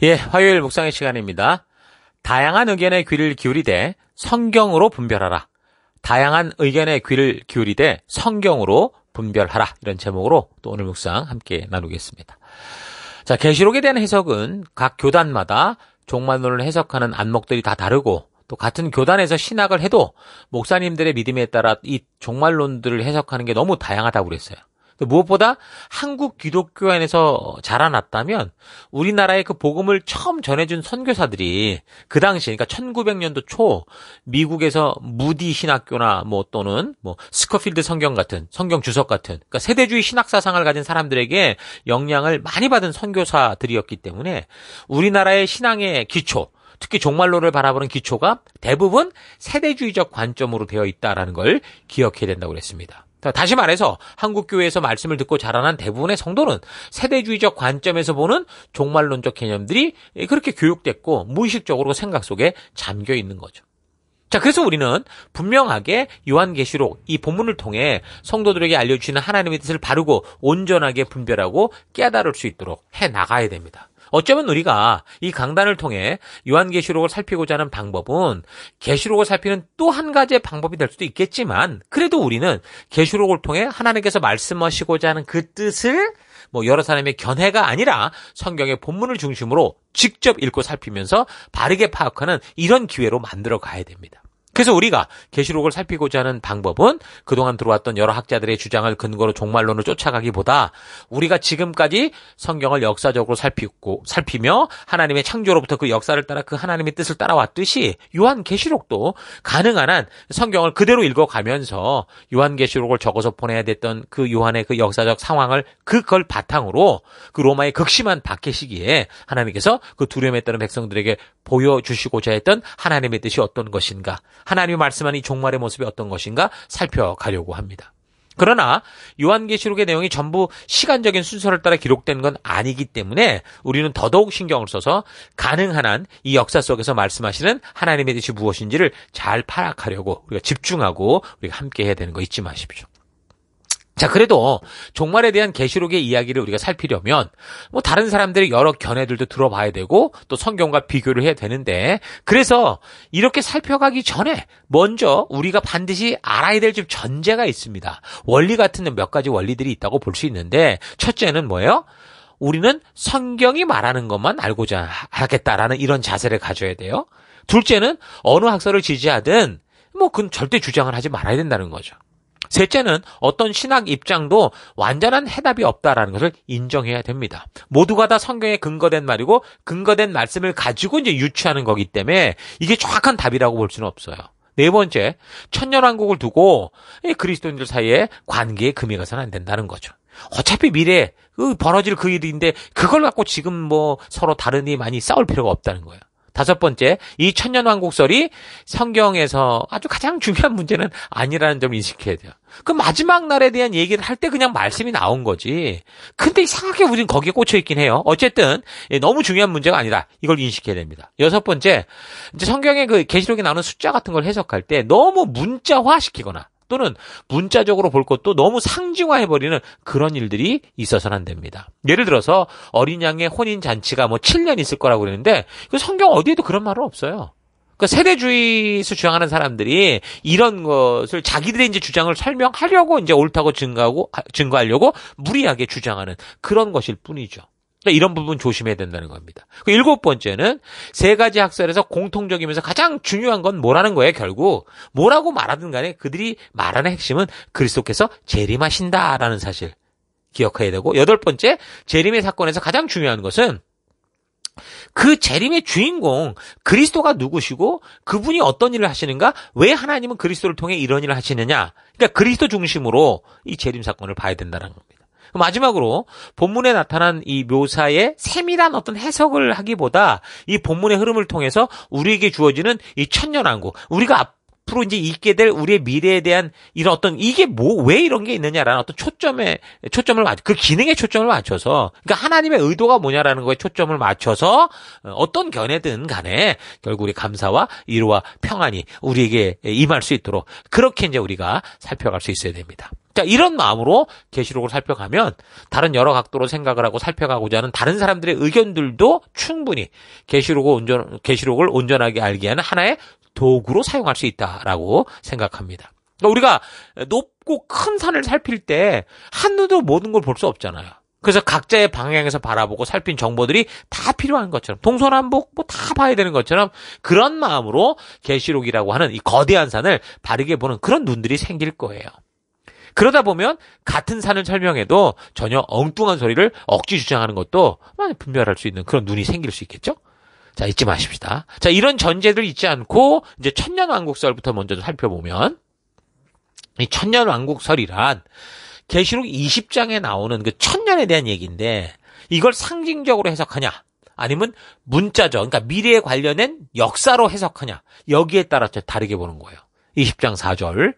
예, 화요일 묵상의 시간입니다. 다양한 의견에 귀를 기울이되 성경으로 분별하라. 다양한 의견에 귀를 기울이되 성경으로 분별하라. 이런 제목으로 또 오늘 묵상 함께 나누겠습니다. 자, 계시록에 대한 해석은 각 교단마다 종말론을 해석하는 안목들이 다 다르고 또 같은 교단에서 신학을 해도 목사님들의 믿음에 따라 이 종말론들을 해석하는 게 너무 다양하다고 그랬어요. 무엇보다 한국 기독교 안에서 자라났다면 우리나라의 그 복음을 처음 전해준 선교사들이 그 당시, 그러니까 1900년도 초 미국에서 무디 신학교나 또는 스코필드 성경 같은, 성경 주석 같은, 그러니까 세대주의 신학 사상을 가진 사람들에게 영향을 많이 받은 선교사들이었기 때문에 우리나라의 신앙의 기초, 특히 종말론을 바라보는 기초가 대부분 세대주의적 관점으로 되어 있다라는 걸 기억해야 된다고 그랬습니다. 다시 말해서 한국교회에서 말씀을 듣고 자라난 대부분의 성도는 세대주의적 관점에서 보는 종말론적 개념들이 그렇게 교육됐고 무의식적으로 생각 속에 잠겨 있는 거죠. 자, 그래서 우리는 분명하게 요한계시록 이 본문을 통해 성도들에게 알려주시는 하나님의 뜻을 바르고 온전하게 분별하고 깨달을 수 있도록 해나가야 됩니다. 어쩌면 우리가 이 강단을 통해 요한계시록을 살피고자 하는 방법은 계시록을 살피는 또 한 가지의 방법이 될 수도 있겠지만 그래도 우리는 계시록을 통해 하나님께서 말씀하시고자 하는 그 뜻을 여러 사람의 견해가 아니라 성경의 본문을 중심으로 직접 읽고 살피면서 바르게 파악하는 이런 기회로 만들어 가야 됩니다. 그래서 우리가 계시록을 살피고자 하는 방법은 그동안 들어왔던 여러 학자들의 주장을 근거로 종말론을 쫓아가기보다 우리가 지금까지 성경을 역사적으로 살피며 하나님의 창조로부터 그 역사를 따라 그 하나님의 뜻을 따라왔듯이 요한계시록도 가능한 한 성경을 그대로 읽어가면서 요한계시록을 적어서 보내야 됐던 그 요한의 그 역사적 상황을 그걸 바탕으로 그 로마의 극심한 박해 시기에 하나님께서 그 두려움에 따른 백성들에게 보여주시고자 했던 하나님의 뜻이 어떤 것인가, 하나님이 말씀하는 이 종말의 모습이 어떤 것인가 살펴가려고 합니다. 그러나 요한계시록의 내용이 전부 시간적인 순서를 따라 기록된 건 아니기 때문에 우리는 더더욱 신경을 써서 가능한 한 이 역사 속에서 말씀하시는 하나님의 뜻이 무엇인지를 잘 파악하려고 우리가 집중하고 우리가 함께 해야 되는 거 잊지 마십시오. 자, 그래도 종말에 대한 계시록의 이야기를 우리가 살피려면 다른 사람들의 여러 견해들도 들어봐야 되고 또 성경과 비교를 해야 되는데 그래서 이렇게 살펴가기 전에 먼저 우리가 반드시 알아야 될 좀 전제가 있습니다. 원리 같은 몇 가지 원리들이 있다고 볼 수 있는데 첫째는 뭐예요? 우리는 성경이 말하는 것만 알고자 하겠다라는 이런 자세를 가져야 돼요. 둘째는 어느 학설을 지지하든 그건 절대 주장을 하지 말아야 된다는 거죠. 셋째는 어떤 신학 입장도 완전한 해답이 없다라는 것을 인정해야 됩니다. 모두가 다 성경에 근거된 말이고 근거된 말씀을 가지고 이제 유추하는 거기 때문에 이게 정확한 답이라고 볼 수는 없어요. 네 번째, 천년왕국을 두고 그리스도인들 사이에 관계에 금이 가서는 안 된다는 거죠. 어차피 미래에 벌어질 그 일인데 그걸 갖고 지금 서로 다르니 많이 싸울 필요가 없다는 거예요. 다섯 번째, 이 천년왕국설이 성경에서 아주 가장 중요한 문제는 아니라는 점을 인식해야 돼요. 그 마지막 날에 대한 얘기를 할 때 그냥 말씀이 나온 거지. 근데 이상하게 우리는 거기에 꽂혀 있긴 해요. 어쨌든 너무 중요한 문제가 아니다. 이걸 인식해야 됩니다. 여섯 번째, 이제 성경의 그 계시록에 나오는 숫자 같은 걸 해석할 때 너무 문자화시키거나 또는 문자적으로 볼 것도 너무 상징화해버리는 그런 일들이 있어서는 안 됩니다. 예를 들어서 어린 양의 혼인잔치가 7년 있을 거라고 그러는데 그 성경 어디에도 그런 말은 없어요. 그러니까 세대주의에서 주장하는 사람들이 이런 것을 자기들의 이제 주장을 설명하려고 이제 옳다고 증거하려고 무리하게 주장하는 그런 것일 뿐이죠. 이런 부분 조심해야 된다는 겁니다. 일곱 번째는 세 가지 학설에서 공통적이면서 가장 중요한 건 뭐라는 거예요, 결국. 뭐라고 말하든 간에 그들이 말하는 핵심은 그리스도께서 재림하신다라는 사실 기억해야 되고, 여덟 번째, 재림의 사건에서 가장 중요한 것은 그 재림의 주인공 그리스도가 누구시고 그분이 어떤 일을 하시는가, 왜 하나님은 그리스도를 통해 이런 일을 하시느냐, 그러니까 그리스도 중심으로 이 재림 사건을 봐야 된다는 겁니다. 마지막으로 본문에 나타난 이 묘사의 세밀한 어떤 해석을 하기보다 이 본문의 흐름을 통해서 우리에게 주어지는 이 천년왕국, 우리가 앞으로 이제 있게 될 우리의 미래에 대한 이런 어떤 이게 왜 이런 게 있느냐라는 어떤 그 기능에 초점을 맞춰서 그러니까 하나님의 의도가 뭐냐라는 거에 초점을 맞춰서 어떤 견해든 간에 결국 우리 감사와 위로와 평안이 우리에게 임할 수 있도록 그렇게 이제 우리가 살펴갈 수 있어야 됩니다. 자, 이런 마음으로 계시록을 살펴가면 다른 여러 각도로 생각을 하고 살펴가고자 하는 다른 사람들의 의견들도 충분히 계시록을 온전하게 알게 하는 하나의 도구로 사용할 수 있다라고 생각합니다. 그러니까 우리가 높고 큰 산을 살필 때 한눈으로 모든 걸 볼 수 없잖아요. 그래서 각자의 방향에서 바라보고 살핀 정보들이 다 필요한 것처럼 동서남북 뭐 다 봐야 되는 것처럼 그런 마음으로 계시록이라고 하는 이 거대한 산을 바르게 보는 그런 눈들이 생길 거예요. 그러다 보면 같은 산을 설명해도 전혀 엉뚱한 소리를 억지 주장하는 것도 많이 분별할 수 있는 그런 눈이 생길 수 있겠죠? 자, 잊지 마십시다. 자, 이런 전제들 잊지 않고 이제 천년왕국설부터 먼저 살펴보면 이 천년왕국설이란 계시록 20장에 나오는 그 천년에 대한 얘기인데 이걸 상징적으로 해석하냐 아니면 문자적 그러니까 미래에 관련된 역사로 해석하냐 여기에 따라 다르게 보는 거예요. 20장 4절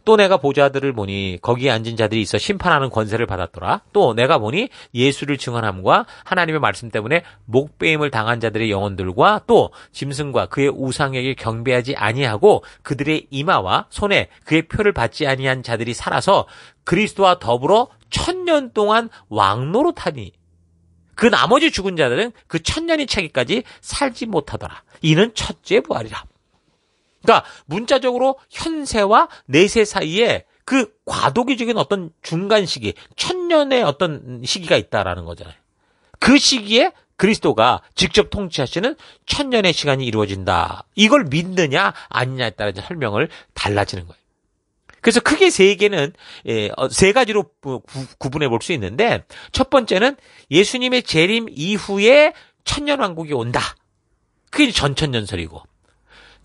또 내가 보좌들을 보니 거기에 앉은 자들이 있어 심판하는 권세를 받았더라. 또 내가 보니 예수를 증언함과 하나님의 말씀 때문에 목배임을 당한 자들의 영혼들과 또 짐승과 그의 우상에게 경배하지 아니하고 그들의 이마와 손에 그의 표를 받지 아니한 자들이 살아서 그리스도와 더불어 1000년 동안 왕노릇하니 그 나머지 죽은 자들은 그 1000년이 차기까지 살지 못하더라. 이는 첫째 부활이라. 그러니까 문자적으로 현세와 내세 사이에 그 과도기적인 어떤 중간 시기, 1000년의 어떤 시기가 있다라는 거잖아요. 그 시기에 그리스도가 직접 통치하시는 1000년의 시간이 이루어진다. 이걸 믿느냐 아니냐에 따라 설명을 달라지는 거예요. 그래서 크게 세 가지로 구분해 볼 수 있는데 첫 번째는 예수님의 재림 이후에 천년왕국이 온다. 그게 전천년설이고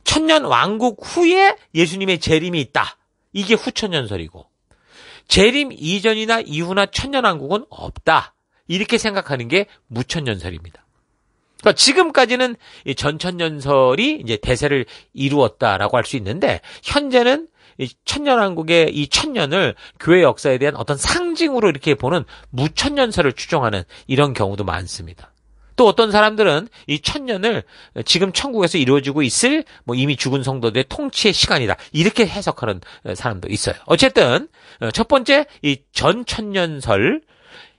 천년 왕국 후에 예수님의 재림이 있다. 이게 후천년설이고 재림 이전이나 이후나 천년왕국은 없다. 이렇게 생각하는 게 무천년설입니다. 그러니까 지금까지는 이 전천년설이 이제 대세를 이루었다라고 할 수 있는데 현재는 이 천년왕국의 이 천년을 교회 역사에 대한 어떤 상징으로 이렇게 보는 무천년설을 추종하는 이런 경우도 많습니다. 또 어떤 사람들은 이 천년을 지금 천국에서 이루어지고 있을 이미 죽은 성도들의 통치의 시간이다. 이렇게 해석하는 사람도 있어요. 어쨌든 첫 번째 이 전천년설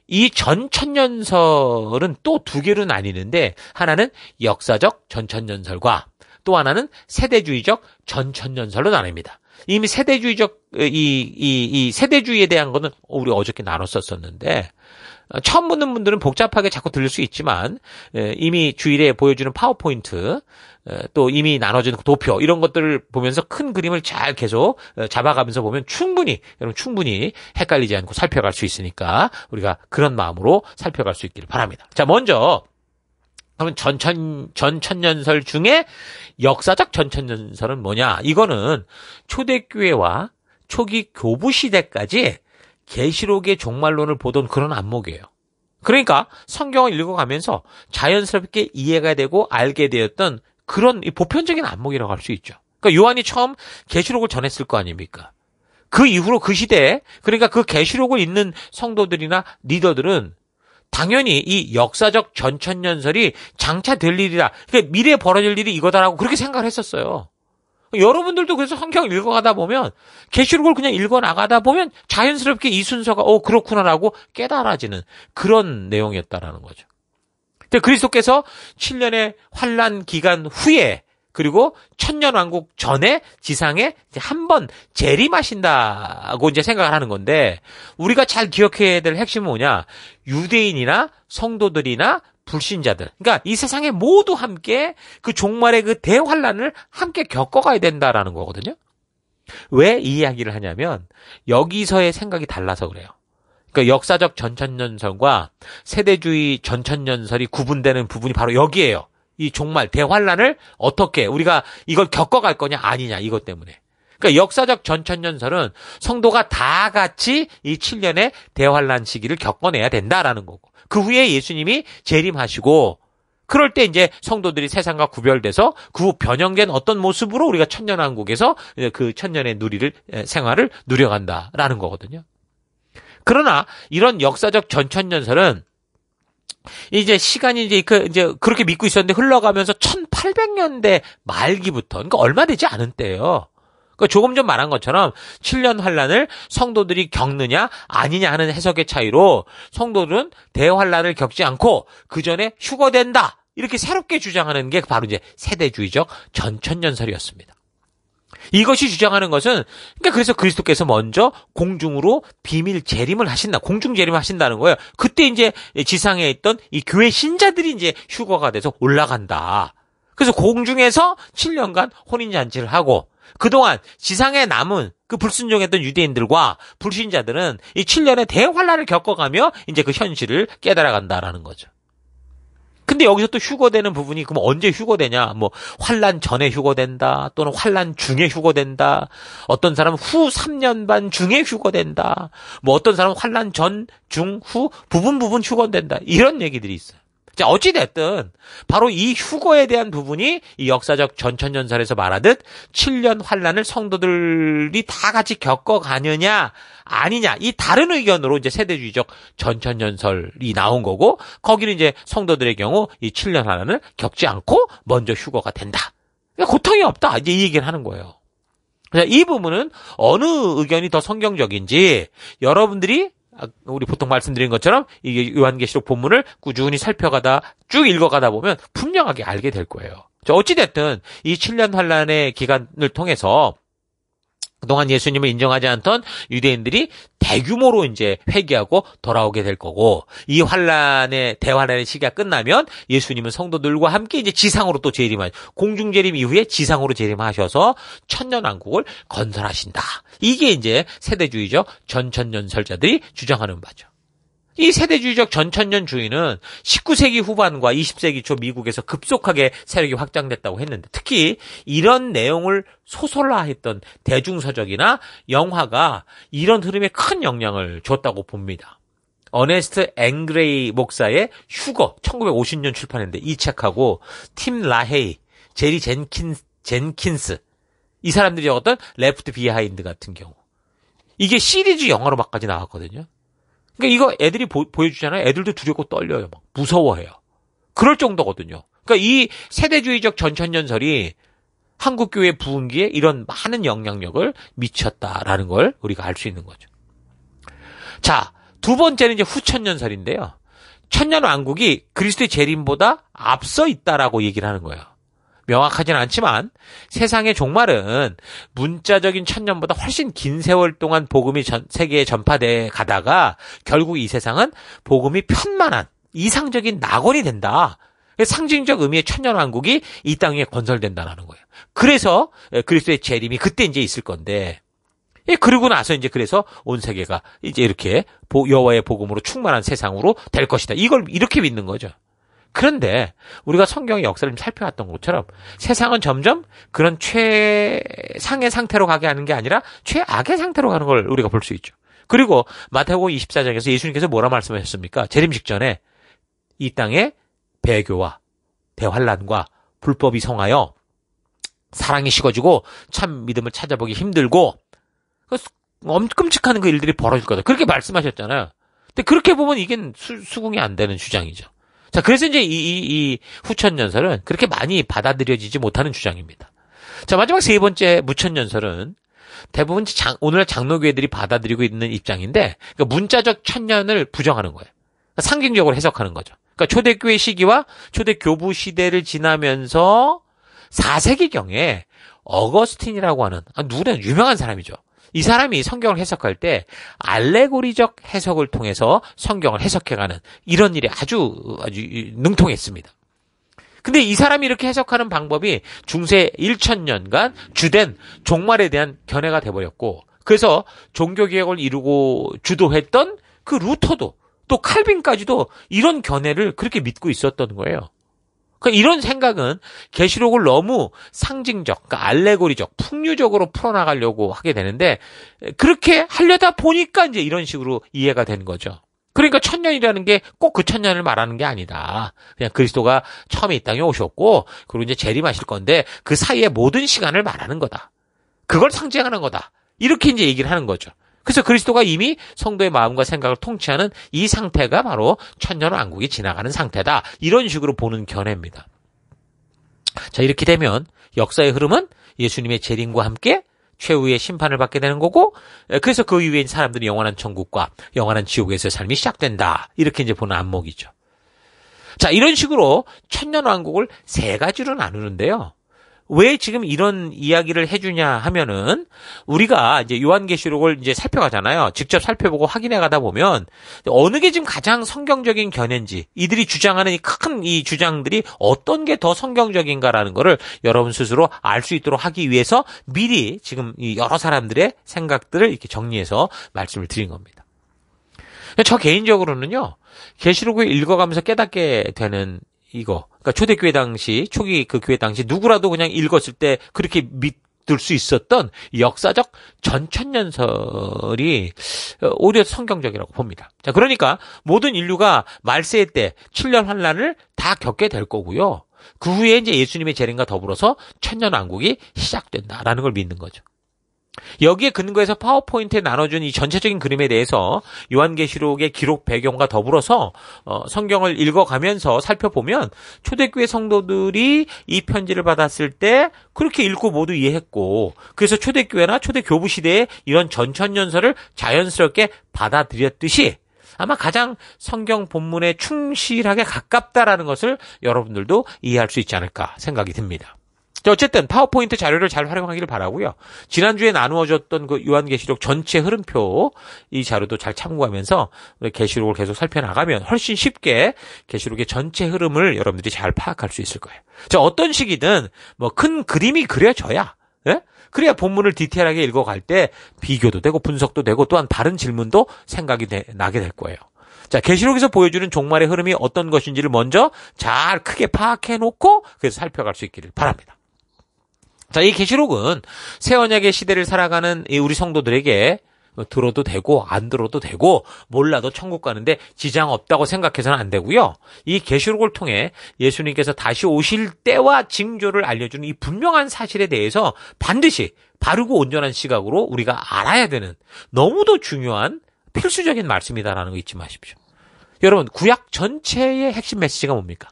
이 전천년설은 또 두 개로 나뉘는데 하나는 역사적 전천년설과 또 하나는 세대주의적 전천년설로 나뉩니다. 이미 세대주의적 이 세대주의에 대한 거는 우리 어저께 나눴었는데 처음 듣는 분들은 복잡하게 자꾸 들릴 수 있지만 이미 주일에 보여주는 파워포인트 또 이미 나눠진 도표 이런 것들을 보면서 큰 그림을 잘 계속 잡아가면서 보면 여러분 충분히 헷갈리지 않고 살펴갈 수 있으니까 우리가 그런 마음으로 살펴갈 수 있기를 바랍니다. 자, 먼저 그러면 전천년설 중에 역사적 전천년설은 뭐냐? 이거는 초대교회와 초기 교부 시대까지 계시록의 종말론을 보던 그런 안목이에요. 그러니까 성경을 읽어가면서 자연스럽게 이해가 되고 알게 되었던 그런 보편적인 안목이라고 할 수 있죠. 그러니까 요한이 처음 계시록을 전했을 거 아닙니까? 그 이후로 그 시대에 그러니까 그 계시록을 읽는 성도들이나 리더들은 당연히 이 역사적 전천년설이 장차 될 일이라 그러니까 미래에 벌어질 일이 이거다라고 그렇게 생각을 했었어요. 여러분들도 그래서 성경을 읽어가다 보면 계시록을 그냥 읽어나가다 보면 자연스럽게 이 순서가 그렇구나라고 깨달아지는 그런 내용이었다라는 거죠. 근데 그리스도께서 7년의 환난 기간 후에 그리고 천년왕국 전에 지상에 한 번 재림하신다고 이제 생각을 하는 건데 우리가 잘 기억해야 될 핵심은 뭐냐? 유대인이나 성도들이나 불신자들. 그러니까 이 세상에 모두 함께 그 종말의 그 대환란을 함께 겪어가야 된다라는 거거든요. 왜 이 이야기를 하냐면 여기서의 생각이 달라서 그래요. 그러니까 역사적 전천년설과 세대주의 전천년설이 구분되는 부분이 바로 여기에요. 이 종말 대환란을 어떻게 우리가 이걸 겪어갈 거냐 아니냐 이것 때문에. 그러니까 역사적 전천년설은 성도가 다 같이 이 7년의 대환란 시기를 겪어내야 된다라는 거고 그 후에 예수님이 재림하시고 그럴 때 이제 성도들이 세상과 구별돼서 그 후 변형된 어떤 모습으로 우리가 천년왕국에서 그 천년의 생활을 누려간다라는 거거든요. 그러나 이런 역사적 전천년설은 이제 시간이 이제 그렇게 믿고 있었는데 흘러가면서 1800년대 말기부터, 그러니까 얼마 되지 않은 때예요. 그러니까 조금 전 말한 것처럼 7년 환란을 성도들이 겪느냐 아니냐 하는 해석의 차이로 성도들은 대환란을 겪지 않고 그 전에 휴거된다, 이렇게 새롭게 주장하는 게 바로 이제 세대주의적 전천년설이었습니다. 이것이 주장하는 것은, 그러니까 그래서 그리스도께서 먼저 공중으로 비밀 재림을 하신다, 공중 재림을 하신다는 거예요. 그때 이제 지상에 있던 이 교회 신자들이 이제 휴거가 돼서 올라간다. 그래서 공중에서 7년간 혼인잔치를 하고, 그동안 지상에 남은 그 불순종했던 유대인들과 불신자들은 이 7년의 대환란을 겪어가며 이제 그 현실을 깨달아간다라는 거죠. 근데 여기서 또 휴거되는 부분이, 그럼 언제 휴거되냐? 뭐 환란 전에 휴거된다, 또는 환란 중에 휴거된다, 어떤 사람은 후 3년 반 중에 휴거된다, 뭐 어떤 사람은 환란 전, 중, 후 부분 휴거된다, 이런 얘기들이 있어요. 자, 어찌됐든 바로 이 휴거에 대한 부분이 이 역사적 전천년설에서 말하듯 7년 환란을 성도들이 다 같이 겪어가느냐 아니냐, 이 다른 의견으로 이제 세대주의적 전천년설이 나온 거고, 거기는 이제 성도들의 경우 이 7년 환란을 겪지 않고 먼저 휴거가 된다, 그러니까 고통이 없다, 이제 이 얘기를 하는 거예요. 이 부분은 어느 의견이 더 성경적인지 여러분들이 우리 보통 말씀드린 것처럼 이 요한계시록 본문을 꾸준히 살펴가다 쭉 읽어가다 보면 분명하게 알게 될 거예요. 어찌됐든 이 7년 환란의 기간을 통해서 그동안 예수님을 인정하지 않던 유대인들이 대규모로 이제 회개하고 돌아오게 될 거고, 이 대환란의 시기가 끝나면 예수님은 성도들과 함께 이제 지상으로 또 공중 재림 이후에 지상으로 재림하셔서 천년왕국을 건설하신다. 이게 이제 세대주의적 전천년설자들이 주장하는 바죠. 이 세대주의적 전천년주의는 19세기 후반과 20세기 초 미국에서 급속하게 세력이 확장됐다고 했는데, 특히 이런 내용을 소설화했던 대중서적이나 영화가 이런 흐름에 큰 영향을 줬다고 봅니다. 어네스트 앵그레이 목사의 휴거, 1950년 출판했는데 이 책하고 팀 라헤이, 제리 젠킨스, 이 사람들이 적었던 레프트 비하인드 같은 경우, 이게 시리즈 영화로 막까지 나왔거든요. 그러니까 이거 애들이 보여주잖아요. 애들도 두렵고 떨려요. 막 무서워해요. 그럴 정도거든요. 그러니까 이 세대주의적 전천년설이 한국교회 부흥기에 이런 많은 영향력을 미쳤다라는 걸 우리가 알 수 있는 거죠. 자, 두 번째는 이제 후천년설인데요. 천년왕국이 그리스도의 재림보다 앞서 있다라고 얘기를 하는 거예요. 명확하지는 않지만 세상의 종말은 문자적인 천년보다 훨씬 긴 세월 동안 복음이 세계에 전파돼 가다가 결국 이 세상은 복음이 편만한 이상적인 낙원이 된다. 상징적 의미의 천년왕국이 이 땅에 건설된다는 거예요. 그래서 그리스도의 재림이 그때 이제 있을 건데, 그러고 나서 이제 그래서 온 세계가 이제 이렇게 여호와의 복음으로 충만한 세상으로 될 것이다. 이걸 이렇게 믿는 거죠. 그런데 우리가 성경의 역사를 좀 살펴왔던 것처럼 세상은 점점 그런 최상의 상태로 가게 하는 게 아니라 최악의 상태로 가는 걸 우리가 볼 수 있죠. 그리고 마태복음 24장에서 예수님께서 뭐라 말씀하셨습니까? 재림 직전에 이 땅에 배교와 대환란과 불법이 성하여 사랑이 식어지고 참 믿음을 찾아보기 힘들고 끔찍한 그 일들이 벌어질 거다, 그렇게 말씀하셨잖아요. 근데 그렇게 보면 이게 수긍이 안 되는 주장이죠. 자, 그래서 이제 이 후천년설은 그렇게 많이 받아들여지지 못하는 주장입니다. 자, 마지막 세 번째 무천년설은 대부분 오늘날 장로교회들이 받아들이고 있는 입장인데, 그러니까 문자적 천년을 부정하는 거예요. 그러니까 상징적으로 해석하는 거죠. 그러니까 초대교회 시기와 초대교부 시대를 지나면서 4세기경에 어거스틴이라고 하는 누구나 유명한 사람이죠. 이 사람이 성경을 해석할 때 알레고리적 해석을 통해서 성경을 해석해가는 이런 일이 아주 능통했습니다. 근데 이 사람이 이렇게 해석하는 방법이 중세 1000년간 주된 종말에 대한 견해가 돼버렸고, 그래서 종교개혁을 이루고 주도했던 그 루터도 또 칼빈까지도 이런 견해를 그렇게 믿고 있었던 거예요. 그러니까 이런 생각은 계시록을 너무 상징적, 그러니까 알레고리적, 풍류적으로 풀어나가려고 하게 되는데, 그렇게 하려다 보니까 이제 이런 식으로 이해가 된 거죠. 그러니까 천년이라는 게 꼭 그 천년을 말하는 게 아니다. 그냥 그리스도가 처음에 이 땅에 오셨고, 그리고 이제 재림하실 건데, 그 사이에 모든 시간을 말하는 거다. 그걸 상징하는 거다. 이렇게 이제 얘기를 하는 거죠. 그래서 그리스도가 이미 성도의 마음과 생각을 통치하는 이 상태가 바로 천년왕국이 지나가는 상태다. 이런 식으로 보는 견해입니다. 자, 이렇게 되면 역사의 흐름은 예수님의 재림과 함께 최후의 심판을 받게 되는 거고, 그래서 그 이후에 사람들이 영원한 천국과 영원한 지옥에서의 삶이 시작된다. 이렇게 이제 보는 안목이죠. 자, 이런 식으로 천년왕국을 세 가지로 나누는데요. 왜 지금 이런 이야기를 해주냐 하면은, 우리가 이제 요한계시록을 이제 살펴가잖아요. 직접 살펴보고 확인해 가다 보면, 어느 게 지금 가장 성경적인 견해인지, 이들이 주장하는 이 큰 이 주장들이 어떤 게 더 성경적인가라는 거를 여러분 스스로 알 수 있도록 하기 위해서 미리 지금 이 여러 사람들의 생각들을 이렇게 정리해서 말씀을 드린 겁니다. 저 개인적으로는요, 계시록을 읽어가면서 깨닫게 되는 그러니까 초대교회 당시, 초기 그 교회 당시 누구라도 그냥 읽었을 때 그렇게 믿을 수 있었던 역사적 전천년설이 오히려 성경적이라고 봅니다. 자, 그러니까 모든 인류가 말세의 때 7년 환란을 다 겪게 될 거고요. 그 후에 이제 예수님의 재림과 더불어서 천년왕국이 시작된다라는 걸 믿는 거죠. 여기에 근거해서 파워포인트에 나눠준 이 전체적인 그림에 대해서 요한계시록의 기록 배경과 더불어서 성경을 읽어가면서 살펴보면 초대교회 성도들이 이 편지를 받았을 때 그렇게 읽고 모두 이해했고, 그래서 초대교회나 초대교부 시대에 이런 전천년설을 자연스럽게 받아들였듯이 아마 가장 성경 본문에 충실하게 가깝다라는 것을 여러분들도 이해할 수 있지 않을까 생각이 듭니다. 어쨌든 파워포인트 자료를 잘 활용하기를 바라고요. 지난주에 나누어졌던 그 요한계시록 전체 흐름표, 이 자료도 잘 참고하면서 계시록을 계속 살펴나가면 훨씬 쉽게 계시록의 전체 흐름을 여러분들이 잘 파악할 수 있을 거예요. 자, 어떤 식이든 뭐 큰 그림이 그려져야, 예? 그래야 본문을 디테일하게 읽어갈 때 비교도 되고 분석도 되고 또한 다른 질문도 생각이 나게 될 거예요. 자, 계시록에서 보여주는 종말의 흐름이 어떤 것인지를 먼저 잘 크게 파악해 놓고 그래서 살펴갈 수 있기를 바랍니다. 자, 이 계시록은 새 언약의 시대를 살아가는 우리 성도들에게 들어도 되고 안 들어도 되고 몰라도 천국 가는데 지장 없다고 생각해서는 안 되고요. 이 계시록을 통해 예수님께서 다시 오실 때와 징조를 알려주는 이 분명한 사실에 대해서 반드시 바르고 온전한 시각으로 우리가 알아야 되는 너무도 중요한 필수적인 말씀이다라는 거 잊지 마십시오. 여러분, 구약 전체의 핵심 메시지가 뭡니까?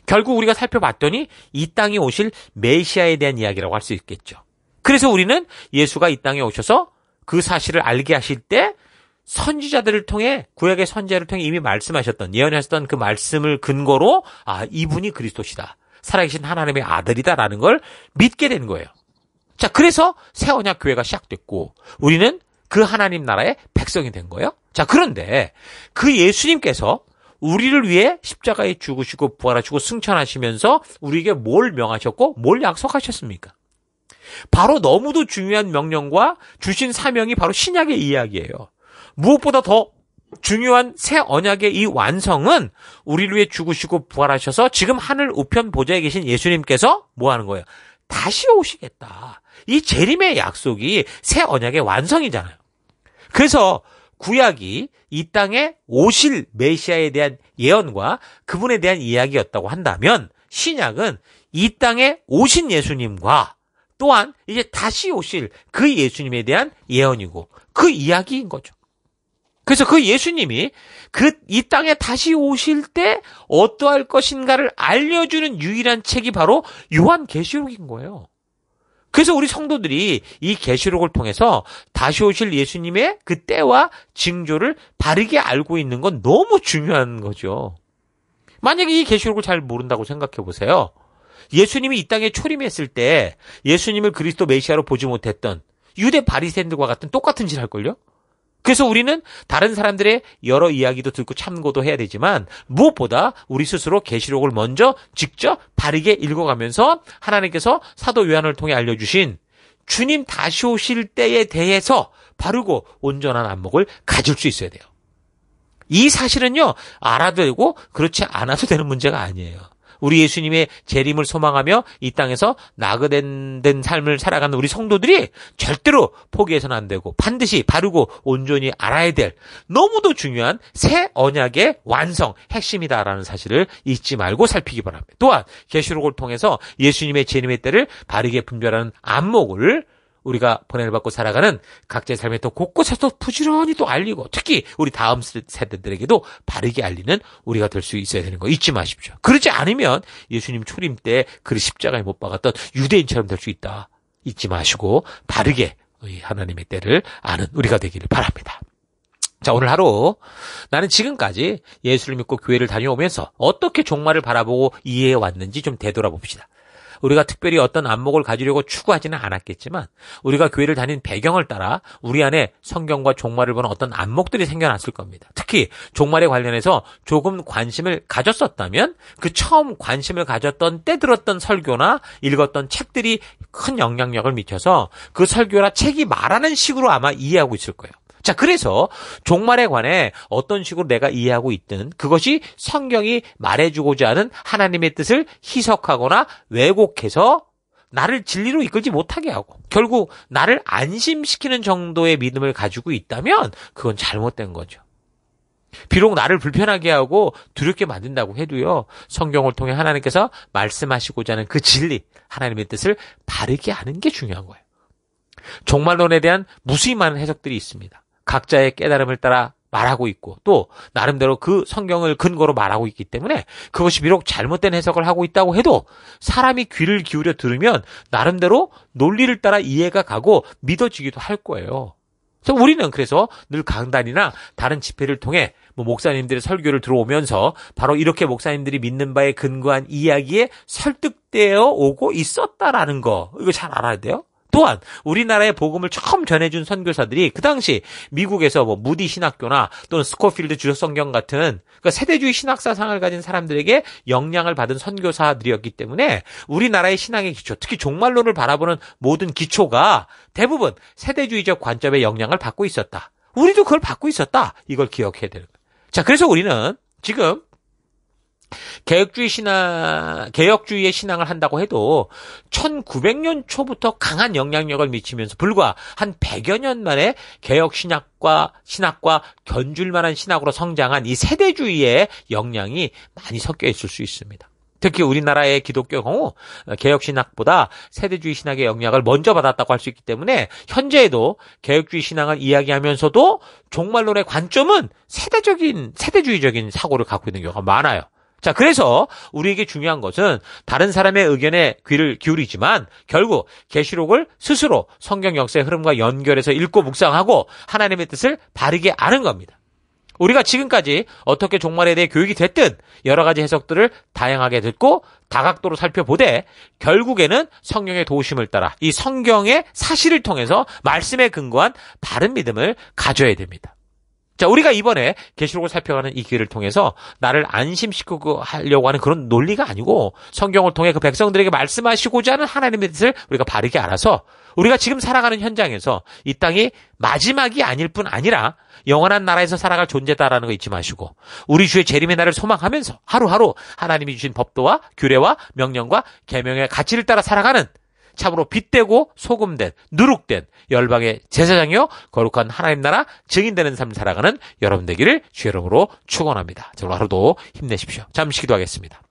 결국 우리가 살펴봤더니 이 땅에 오실 메시아에 대한 이야기라고 할 수 있겠죠. 그래서 우리는 예수가 이 땅에 오셔서 그 사실을 알게 하실 때 선지자들을 통해, 구약의 선지자를 통해 이미 말씀하셨던, 예언하셨던 그 말씀을 근거로 이분이 그리스도시다, 살아계신 하나님의 아들이다라는 걸 믿게 된 거예요. 자, 그래서 새 언약 교회가 시작됐고 우리는 그 하나님 나라의 백성이 된 거예요. 자, 그런데 그 예수님께서 우리를 위해 십자가에 죽으시고 부활하시고 승천하시면서 우리에게 뭘 명하셨고 뭘 약속하셨습니까? 바로 너무도 중요한 명령과 주신 사명이 바로 신약의 이야기예요. 무엇보다 더 중요한 새 언약의 이 완성은 우리를 위해 죽으시고 부활하셔서 지금 하늘 우편 보좌에 계신 예수님께서 뭐 하는 거예요? 다시 오시겠다. 이 재림의 약속이 새 언약의 완성이잖아요. 그래서 구약이 이 땅에 오실 메시아에 대한 예언과 그분에 대한 이야기였다고 한다면 신약은 이 땅에 오신 예수님과 또한 이제 다시 오실 그 예수님에 대한 예언이고 그 이야기인 거죠. 그래서 그 예수님이 이 땅에 다시 오실 때 어떠할 것인가를 알려주는 유일한 책이 바로 요한계시록인 거예요. 그래서 우리 성도들이 이 계시록을 통해서 다시 오실 예수님의 그 때와 징조를 바르게 알고 있는 건 너무 중요한 거죠. 만약에 이 계시록을 잘 모른다고 생각해 보세요. 예수님이 이 땅에 초림했을 때 예수님을 그리스도 메시아로 보지 못했던 유대 바리새인들과 같은 똑같은 짓 할걸요? 그래서 우리는 다른 사람들의 여러 이야기도 듣고 참고도 해야 되지만 무엇보다 우리 스스로 계시록을 먼저 직접 바르게 읽어가면서 하나님께서 사도 요한을 통해 알려주신 주님 다시 오실 때에 대해서 바르고 온전한 안목을 가질 수 있어야 돼요. 이 사실은요, 알아도 되고 그렇지 않아도 되는 문제가 아니에요. 우리 예수님의 재림을 소망하며 이 땅에서 나그된 삶을 살아가는 우리 성도들이 절대로 포기해서는 안 되고 반드시 바르고 온전히 알아야 될 너무도 중요한 새 언약의 완성, 핵심이다라는 사실을 잊지 말고 살피기 바랍니다. 또한 계시록을 통해서 예수님의 재림의 때를 바르게 분별하는 안목을 우리가 번뇌를 받고 살아가는 각자의 삶에 또 곳곳에서 부지런히 또 알리고 특히 우리 다음 세대들에게도 바르게 알리는 우리가 될 수 있어야 되는 거 잊지 마십시오. 그러지 않으면 예수님 초림 때 그 십자가에 못 박았던 유대인처럼 될 수 있다. 잊지 마시고 바르게 하나님의 때를 아는 우리가 되기를 바랍니다. 자, 오늘 하루 나는 지금까지 예수를 믿고 교회를 다녀오면서 어떻게 종말을 바라보고 이해해 왔는지 좀 되돌아봅시다. 우리가 특별히 어떤 안목을 가지려고 추구하지는 않았겠지만 우리가 교회를 다닌 배경을 따라 우리 안에 성경과 종말을 보는 어떤 안목들이 생겨났을 겁니다. 특히 종말에 관련해서 조금 관심을 가졌었다면 그 처음 관심을 가졌던 때 들었던 설교나 읽었던 책들이 큰 영향력을 미쳐서 그 설교나 책이 말하는 식으로 아마 이해하고 있을 거예요. 자, 그래서 종말에 관해 어떤 식으로 내가 이해하고 있든 그것이 성경이 말해주고자 하는 하나님의 뜻을 희석하거나 왜곡해서 나를 진리로 이끌지 못하게 하고 결국 나를 안심시키는 정도의 믿음을 가지고 있다면 그건 잘못된 거죠. 비록 나를 불편하게 하고 두렵게 만든다고 해도요. 성경을 통해 하나님께서 말씀하시고자 하는 그 진리, 하나님의 뜻을 바르게 아는 게 중요한 거예요. 종말론에 대한 무수히 많은 해석들이 있습니다. 각자의 깨달음을 따라 말하고 있고 또 나름대로 그 성경을 근거로 말하고 있기 때문에 그것이 비록 잘못된 해석을 하고 있다고 해도 사람이 귀를 기울여 들으면 나름대로 논리를 따라 이해가 가고 믿어지기도 할 거예요. 그래서 우리는 그래서 늘 강단이나 다른 집회를 통해 목사님들의 설교를 들어오면서 바로 이렇게 목사님들이 믿는 바에 근거한 이야기에 설득되어 오고 있었다라는 거 이거 잘 알아야 돼요. 또한 우리나라의 복음을 처음 전해준 선교사들이 그 당시 미국에서 무디 신학교나 또는 스코필드 주석성경 같은 그러니까 세대주의 신학사상을 가진 사람들에게 영향을 받은 선교사들이었기 때문에 우리나라의 신앙의 기초, 특히 종말론을 바라보는 모든 기초가 대부분 세대주의적 관점의 영향을 받고 있었다. 우리도 그걸 받고 있었다. 이걸 기억해야 되는 거예요. 자, 그래서 우리는 지금 개혁주의의 신앙을 한다고 해도 1900년 초부터 강한 영향력을 미치면서 불과 한 100여 년 만에 개혁 신학과 견줄 만한 신학으로 성장한 이 세대주의의 영향이 많이 섞여 있을 수 있습니다. 특히 우리나라의 기독교 경우 개혁 신학보다 세대주의 신학의 영향을 먼저 받았다고 할 수 있기 때문에 현재에도 개혁주의 신앙을 이야기하면서도 종말론의 관점은 세대주의적인 사고를 갖고 있는 경우가 많아요. 자, 그래서 우리에게 중요한 것은 다른 사람의 의견에 귀를 기울이지만 결국 계시록을 스스로 성경 역사의 흐름과 연결해서 읽고 묵상하고 하나님의 뜻을 바르게 아는 겁니다. 우리가 지금까지 어떻게 종말에 대해 교육이 됐든 여러 가지 해석들을 다양하게 듣고 다각도로 살펴보되 결국에는 성경의 도우심을 따라 이 성경의 사실을 통해서 말씀에 근거한 바른 믿음을 가져야 됩니다. 자, 우리가 이번에 계시록을 살펴가는 이 기회를 통해서 나를 안심시키고 하려고 하는 그런 논리가 아니고 성경을 통해 그 백성들에게 말씀하시고자 하는 하나님의 뜻을 우리가 바르게 알아서 우리가 지금 살아가는 현장에서 이 땅이 마지막이 아닐 뿐 아니라 영원한 나라에서 살아갈 존재다라는 거 잊지 마시고 우리 주의 재림의 날을 소망하면서 하루하루 하나님이 주신 법도와 규례와 명령과 계명의 가치를 따라 살아가는 참으로 빛되고 소금된 누룩된 열방의 제사장이요 거룩한 하나님 나라 증인되는 삶을 살아가는 여러분 되기를 주의 이름으로 축원합니다. 자, 오늘 하루도 힘내십시오. 잠시 기도하겠습니다.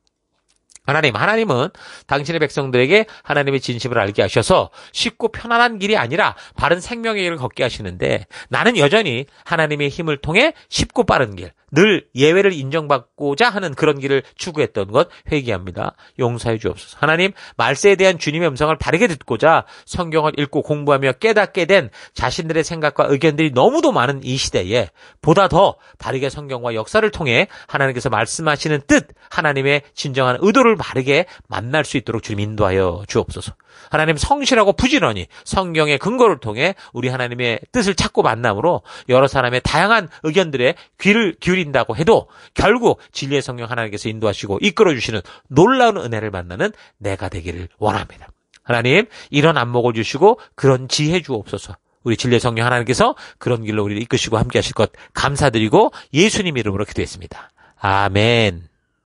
하나님은 당신의 백성들에게 하나님의 진심을 알게 하셔서 쉽고 편안한 길이 아니라 바른 생명의 길을 걷게 하시는데 나는 여전히 하나님의 힘을 통해 쉽고 빠른 길, 늘 예외를 인정받고자 하는 그런 길을 추구했던 것 회개합니다. 용서해 주옵소서. 하나님, 말세에 대한 주님의 음성을 바르게 듣고자 성경을 읽고 공부하며 깨닫게 된 자신들의 생각과 의견들이 너무도 많은 이 시대에 보다 더 바르게 성경과 역사를 통해 하나님께서 말씀하시는 뜻, 하나님의 진정한 의도를 바르게 만날 수 있도록 주님 인도하여 주옵소서. 하나님, 성실하고 부지런히 성경의 근거를 통해 우리 하나님의 뜻을 찾고 만남으로 여러 사람의 다양한 의견들에 귀를 기울인다고 해도 결국 진리의 성령 하나님께서 인도하시고 이끌어주시는 놀라운 은혜를 만나는 내가 되기를 원합니다. 하나님, 이런 안목을 주시고 그런 지혜 주옵소서. 우리 진리의 성령 하나님께서 그런 길로 우리를 이끄시고 함께 하실 것 감사드리고 예수님 이름으로 기도했습니다. 아멘.